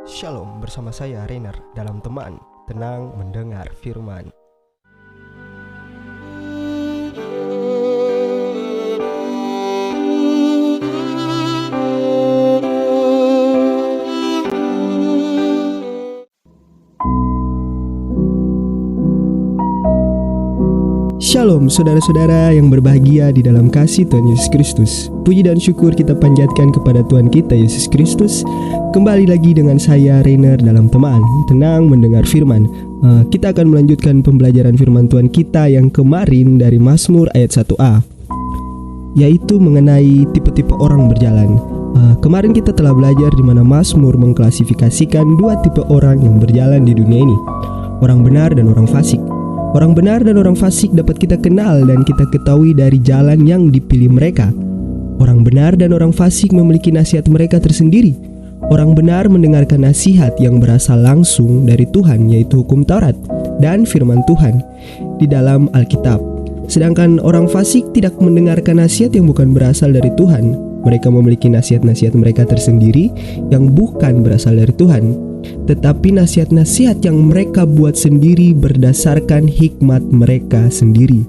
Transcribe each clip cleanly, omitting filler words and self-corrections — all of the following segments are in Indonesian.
Shalom, bersama saya Rainer dalam teman Tenang Mendengar Firman. Shalom saudara-saudara yang berbahagia di dalam kasih Tuhan Yesus Kristus. Puji dan syukur kita panjatkan kepada Tuhan kita Yesus Kristus. Kembali lagi dengan saya Rainer dalam teman Tenang Mendengar Firman. Kita akan melanjutkan pembelajaran firman Tuhan kita yang kemarin dari Mazmur ayat 1a, yaitu mengenai tipe-tipe orang berjalan. Kemarin kita telah belajar di mana Mazmur mengklasifikasikan dua tipe orang yang berjalan di dunia ini, orang benar dan orang fasik. Orang benar dan orang fasik dapat kita kenal dan kita ketahui dari jalan yang dipilih mereka. Orang benar dan orang fasik memiliki nasihat mereka tersendiri. Orang benar mendengarkan nasihat yang berasal langsung dari Tuhan, yaitu hukum Taurat dan firman Tuhan di dalam Alkitab. Sedangkan orang fasik tidak mendengarkan nasihat yang bukan berasal dari Tuhan. Mereka memiliki nasihat-nasihat mereka tersendiri yang bukan berasal dari Tuhan, tetapi nasihat-nasihat yang mereka buat sendiri berdasarkan hikmat mereka sendiri.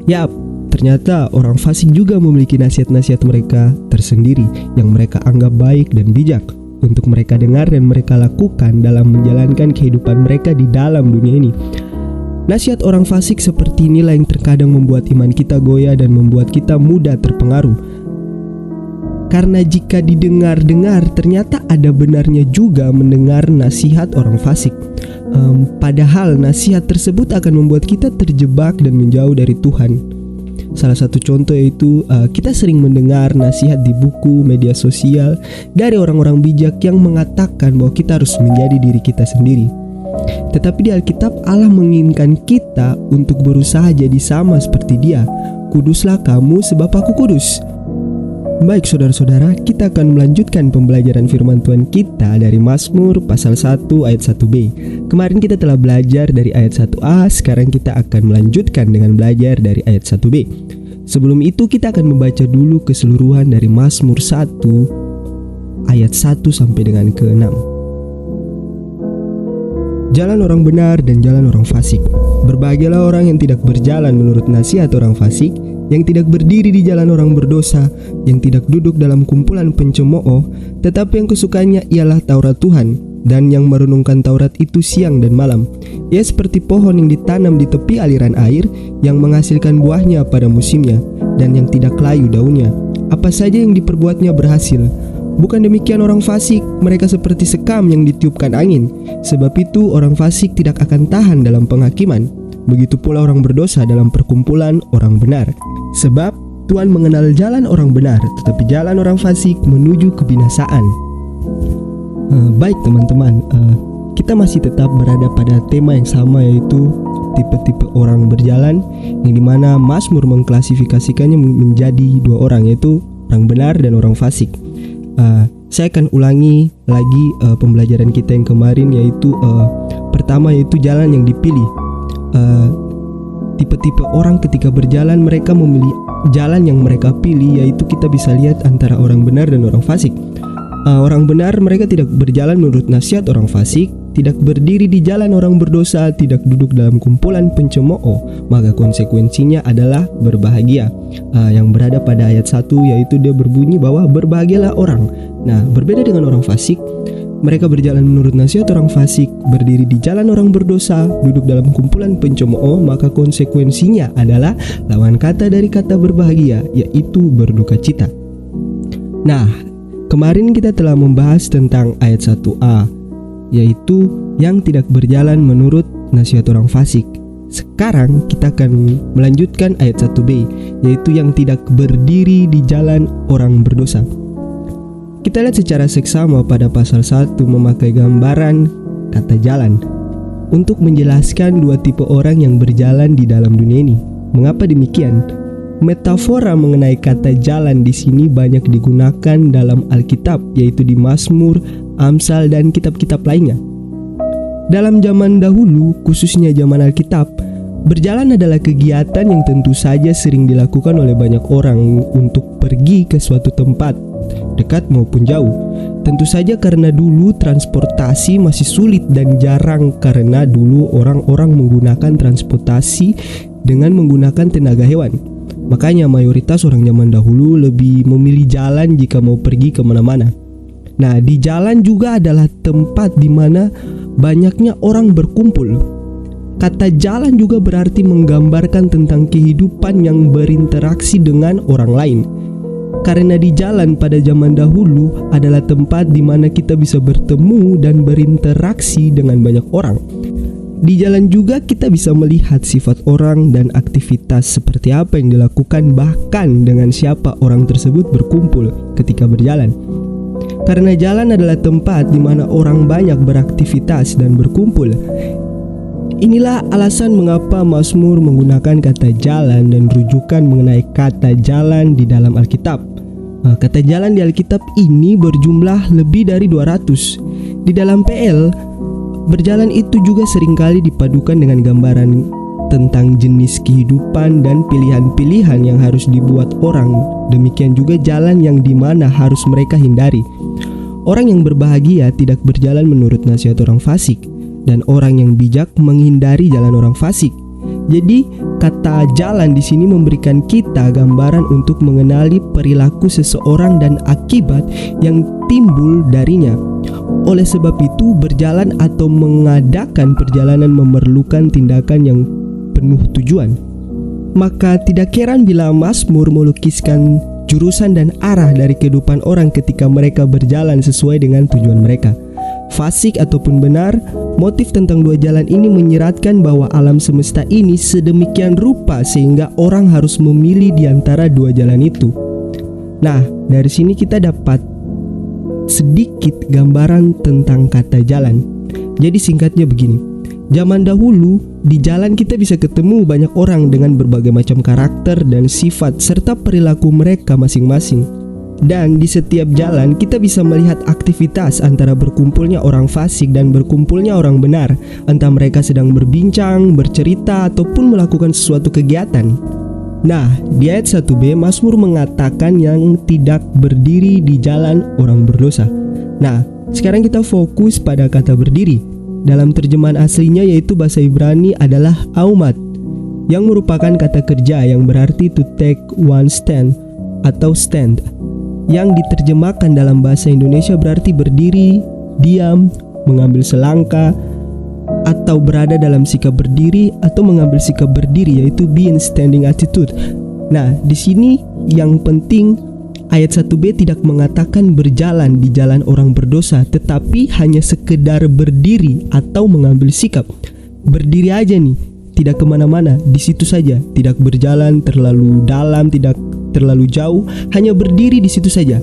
Yap, ternyata orang fasik juga memiliki nasihat-nasihat mereka tersendiri yang mereka anggap baik dan bijak untuk mereka dengar dan mereka lakukan dalam menjalankan kehidupan mereka di dalam dunia ini. Nasihat orang fasik seperti inilah yang terkadang membuat iman kita goyah dan membuat kita mudah terpengaruh. Karena jika didengar-dengar, ternyata ada benarnya juga mendengar nasihat orang fasik. Padahal nasihat tersebut akan membuat kita terjebak dan menjauh dari Tuhan. Salah satu contoh yaitu kita sering mendengar nasihat di buku, media sosial dari orang-orang bijak yang mengatakan bahwa kita harus menjadi diri kita sendiri. Tetapi di Alkitab Allah menginginkan kita untuk berusaha jadi sama seperti Dia. Kuduslah kamu sebab aku kudus. Baik saudara-saudara, kita akan melanjutkan pembelajaran firman Tuhan kita dari Mazmur pasal 1 ayat 1b. Kemarin kita telah belajar dari ayat 1a, sekarang kita akan melanjutkan dengan belajar dari ayat 1b. Sebelum itu kita akan membaca dulu keseluruhan dari Mazmur 1 ayat 1 sampai dengan ke-6. Jalan orang benar dan jalan orang fasik. Berbahagialah orang yang tidak berjalan menurut nasihat orang fasik, yang tidak berdiri di jalan orang berdosa, yang tidak duduk dalam kumpulan pencemooh, tetapi yang kesukaannya ialah Taurat Tuhan, dan yang merenungkan Taurat itu siang dan malam. Ia seperti pohon yang ditanam di tepi aliran air, yang menghasilkan buahnya pada musimnya, dan yang tidak layu daunnya. Apa saja yang diperbuatnya berhasil. Bukan demikian orang fasik, mereka seperti sekam yang ditiupkan angin. Sebab itu orang fasik tidak akan tahan dalam penghakiman. Begitu pula orang berdosa dalam perkumpulan orang benar. Sebab Tuhan mengenal jalan orang benar, tetapi jalan orang fasik menuju kebinasaan. Baik teman-teman, kita masih tetap berada pada tema yang sama, yaitu tipe-tipe orang berjalan, yang dimana Mazmur mengklasifikasikannya menjadi dua orang, yaitu orang benar dan orang fasik. Saya akan ulangi lagi pembelajaran kita yang kemarin, yaitu pertama yaitu jalan yang dipilih. Tipe-tipe orang ketika berjalan, mereka memilih jalan yang mereka pilih, yaitu kita bisa lihat antara orang benar dan orang fasik. Orang benar mereka tidak berjalan menurut nasihat orang fasik, tidak berdiri di jalan orang berdosa, tidak duduk dalam kumpulan pencemooh, maka konsekuensinya adalah berbahagia. Yang berada pada ayat 1 yaitu dia berbunyi bahwa berbahagialah orang. Nah, berbeda dengan orang fasik, mereka berjalan menurut nasihat orang fasik, berdiri di jalan orang berdosa, duduk dalam kumpulan pencemooh, maka konsekuensinya adalah lawan kata dari kata berbahagia, yaitu berduka cita. Nah, kemarin kita telah membahas tentang ayat 1a, yaitu yang tidak berjalan menurut nasihat orang fasik. Sekarang kita akan melanjutkan ayat 1b, yaitu yang tidak berdiri di jalan orang berdosa. Kita lihat secara seksama pada pasal 1 memakai gambaran kata jalan untuk menjelaskan dua tipe orang yang berjalan di dalam dunia ini. Mengapa demikian? Metafora mengenai kata jalan di sini banyak digunakan dalam Alkitab, yaitu di Mazmur, Amsal, dan kitab-kitab lainnya. Dalam zaman dahulu, khususnya zaman Alkitab, berjalan adalah kegiatan yang tentu saja sering dilakukan oleh banyak orang untuk pergi ke suatu tempat, dekat maupun jauh. Tentu saja karena dulu transportasi masih sulit dan jarang, karena dulu orang-orang menggunakan transportasi dengan menggunakan tenaga hewan. Makanya mayoritas orang zaman dahulu lebih memilih jalan jika mau pergi kemana-mana. Nah, di jalan juga adalah tempat di mana banyaknya orang berkumpul. Kata jalan juga berarti menggambarkan tentang kehidupan yang berinteraksi dengan orang lain. Karena di jalan pada zaman dahulu adalah tempat di mana kita bisa bertemu dan berinteraksi dengan banyak orang. Di jalan juga kita bisa melihat sifat orang dan aktivitas seperti apa yang dilakukan, bahkan dengan siapa orang tersebut berkumpul ketika berjalan. Karena jalan adalah tempat di mana orang banyak beraktivitas dan berkumpul. Inilah alasan mengapa Mazmur menggunakan kata jalan dan rujukan mengenai kata jalan di dalam Alkitab. Kata jalan di Alkitab ini berjumlah lebih dari 200. Di dalam PL, berjalan itu juga seringkali dipadukan dengan gambaran tentang jenis kehidupan dan pilihan-pilihan yang harus dibuat orang. Demikian juga jalan yang dimana harus mereka hindari. Orang yang berbahagia tidak berjalan menurut nasihat orang fasik, dan orang yang bijak menghindari jalan orang fasik. Jadi kata jalan di sini memberikan kita gambaran untuk mengenali perilaku seseorang dan akibat yang timbul darinya. Oleh sebab itu, berjalan atau mengadakan perjalanan memerlukan tindakan yang penuh tujuan. Maka tidak heran bila Mazmur melukiskan jurusan dan arah dari kehidupan orang ketika mereka berjalan sesuai dengan tujuan mereka. Fasik ataupun benar, motif tentang dua jalan ini menyiratkan bahwa alam semesta ini sedemikian rupa sehingga orang harus memilih di antara dua jalan itu. Nah, dari sini kita dapat sedikit gambaran tentang kata jalan. Jadi singkatnya begini, zaman dahulu di jalan kita bisa ketemu banyak orang dengan berbagai macam karakter dan sifat serta perilaku mereka masing-masing. Dan di setiap jalan kita bisa melihat aktivitas antara berkumpulnya orang fasik dan berkumpulnya orang benar. Entah mereka sedang berbincang, bercerita, ataupun melakukan sesuatu kegiatan. Nah, di ayat 1b Mazmur mengatakan yang tidak berdiri di jalan orang berdosa. Nah, sekarang kita fokus pada kata berdiri. Dalam terjemahan aslinya yaitu bahasa Ibrani adalah aumat, yang merupakan kata kerja yang berarti to take one stand atau stand. Yang diterjemahkan dalam bahasa Indonesia berarti berdiri, diam, mengambil selangkah, atau berada dalam sikap berdiri atau mengambil sikap berdiri, yaitu be in standing attitude. Nah, di sini yang penting ayat 1b tidak mengatakan berjalan di jalan orang berdosa, tetapi hanya sekedar berdiri atau mengambil sikap. Berdiri aja nih, tidak kemana-mana, di situ saja, tidak berjalan terlalu dalam, tidak terlalu jauh, hanya berdiri di situ saja.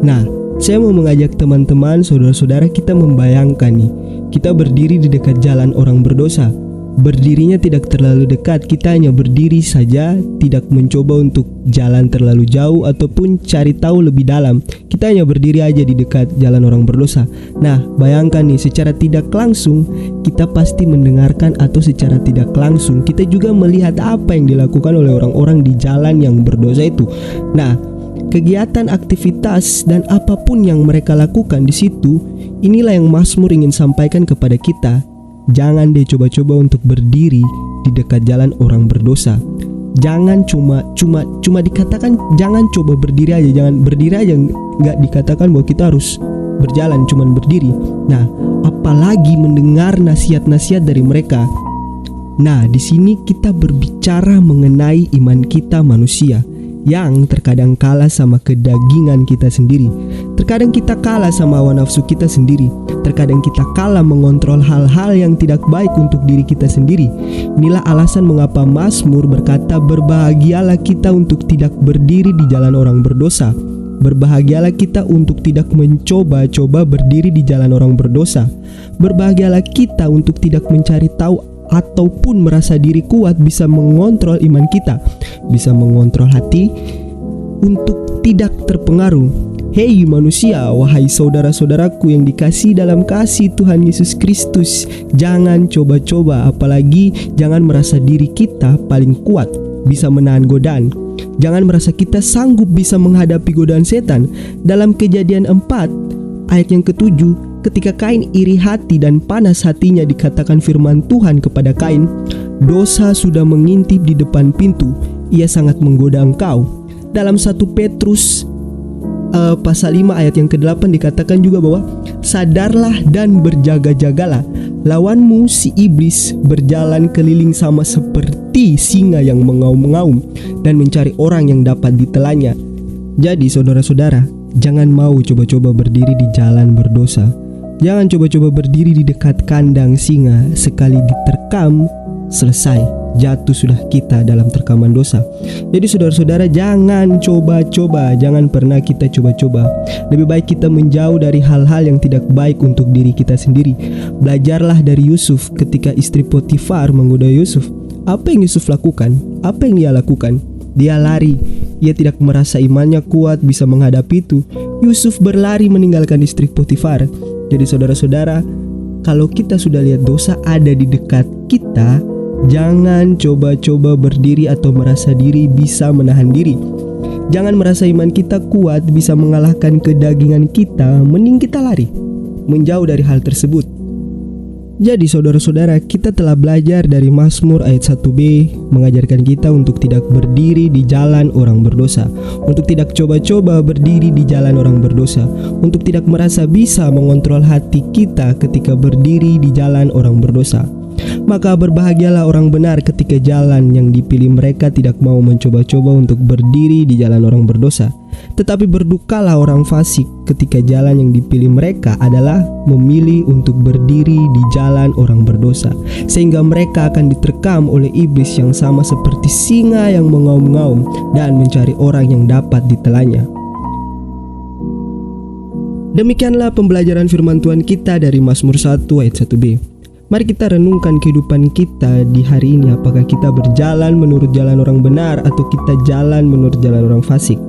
Nah, saya mau mengajak teman-teman, saudara-saudara kita membayangkan nih, kita berdiri di dekat jalan orang berdosa. Berdirinya tidak terlalu dekat, kita hanya berdiri saja, tidak mencoba untuk jalan terlalu jauh ataupun cari tahu lebih dalam. Kita hanya berdiri aja di dekat jalan orang berdosa. Nah, bayangkan nih, secara tidak langsung kita pasti mendengarkan atau secara tidak langsung kita juga melihat apa yang dilakukan oleh orang-orang di jalan yang berdosa itu. Nah, kegiatan, aktivitas, dan apapun yang mereka lakukan di situ, inilah yang Mazmur ingin sampaikan kepada kita. Jangan deh coba-coba untuk berdiri di dekat jalan orang berdosa. Jangan cuma dikatakan jangan coba berdiri aja, jangan berdiri aja, nggak dikatakan bahwa kita harus berjalan cuman berdiri. Nah, apalagi mendengar nasihat-nasihat dari mereka. Nah, di sini kita berbicara mengenai iman kita manusia yang terkadang kalah sama kedagingan kita sendiri. Terkadang kita kalah sama hawa nafsu kita sendiri. Terkadang kita kalah mengontrol hal-hal yang tidak baik untuk diri kita sendiri. Inilah alasan mengapa Mazmur berkata, berbahagialah kita untuk tidak berdiri di jalan orang berdosa. Berbahagialah kita untuk tidak mencoba-coba berdiri di jalan orang berdosa. Berbahagialah kita untuk tidak mencari tahu ataupun merasa diri kuat bisa mengontrol iman kita, bisa mengontrol hati untuk tidak terpengaruh. Hei manusia, wahai saudara-saudaraku yang dikasihi dalam kasih Tuhan Yesus Kristus, jangan coba-coba, apalagi jangan merasa diri kita paling kuat bisa menahan godaan. Jangan merasa kita sanggup bisa menghadapi godaan setan. Dalam Kejadian 4 ayat yang ke-7, ketika Kain iri hati dan panas hatinya, dikatakan firman Tuhan kepada Kain, dosa sudah mengintip di depan pintu, ia sangat menggoda engkau. Dalam 1 Petrus pasal 5 ayat yang ke-8 dikatakan juga bahwa sadarlah dan berjaga-jagalah, lawanmu si iblis berjalan keliling sama seperti singa yang mengaum-ngaum dan mencari orang yang dapat ditelannya. Jadi saudara-saudara, jangan mau coba-coba berdiri di jalan berdosa. Jangan coba-coba berdiri di dekat kandang singa. Sekali diterkam, selesai, jatuh sudah kita dalam terkaman dosa. Jadi saudara-saudara, jangan coba-coba, jangan pernah kita coba-coba. Lebih baik kita menjauh dari hal-hal yang tidak baik untuk diri kita sendiri. Belajarlah dari Yusuf ketika istri Potifar menggoda Yusuf. Apa yang Yusuf lakukan? Apa yang dia lakukan? Dia lari. Ia tidak merasa imannya kuat bisa menghadapi itu. Yusuf berlari meninggalkan istri Potifar. Jadi saudara-saudara, kalau kita sudah lihat dosa ada di dekat kita, jangan coba-coba berdiri atau merasa diri bisa menahan diri. Jangan merasa iman kita kuat bisa mengalahkan kedagingan kita. Mending kita lari, menjauh dari hal tersebut. Jadi saudara-saudara, kita telah belajar dari Mazmur ayat 1b, mengajarkan kita untuk tidak berdiri di jalan orang berdosa, untuk tidak coba-coba berdiri di jalan orang berdosa, untuk tidak merasa bisa mengontrol hati kita ketika berdiri di jalan orang berdosa. Maka berbahagialah orang benar ketika jalan yang dipilih mereka tidak mau mencoba-coba untuk berdiri di jalan orang berdosa. Tetapi berdukalah orang fasik ketika jalan yang dipilih mereka adalah memilih untuk berdiri di jalan orang berdosa, sehingga mereka akan diterkam oleh iblis yang sama seperti singa yang mengaum-ngaum dan mencari orang yang dapat ditelannya. Demikianlah pembelajaran firman Tuhan kita dari Mazmur 1 ayat 1b. Mari kita renungkan kehidupan kita di hari ini. Apakah kita berjalan menurut jalan orang benar atau kita jalan menurut jalan orang fasik?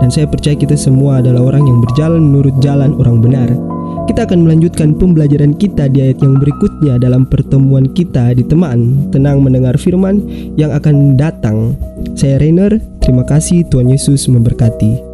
Dan saya percaya kita semua adalah orang yang berjalan menurut jalan orang benar. Kita akan melanjutkan pembelajaran kita di ayat yang berikutnya dalam pertemuan kita di Teman Tenang Mendengar Firman yang akan datang. Saya Rainer, terima kasih, Tuhan Yesus memberkati.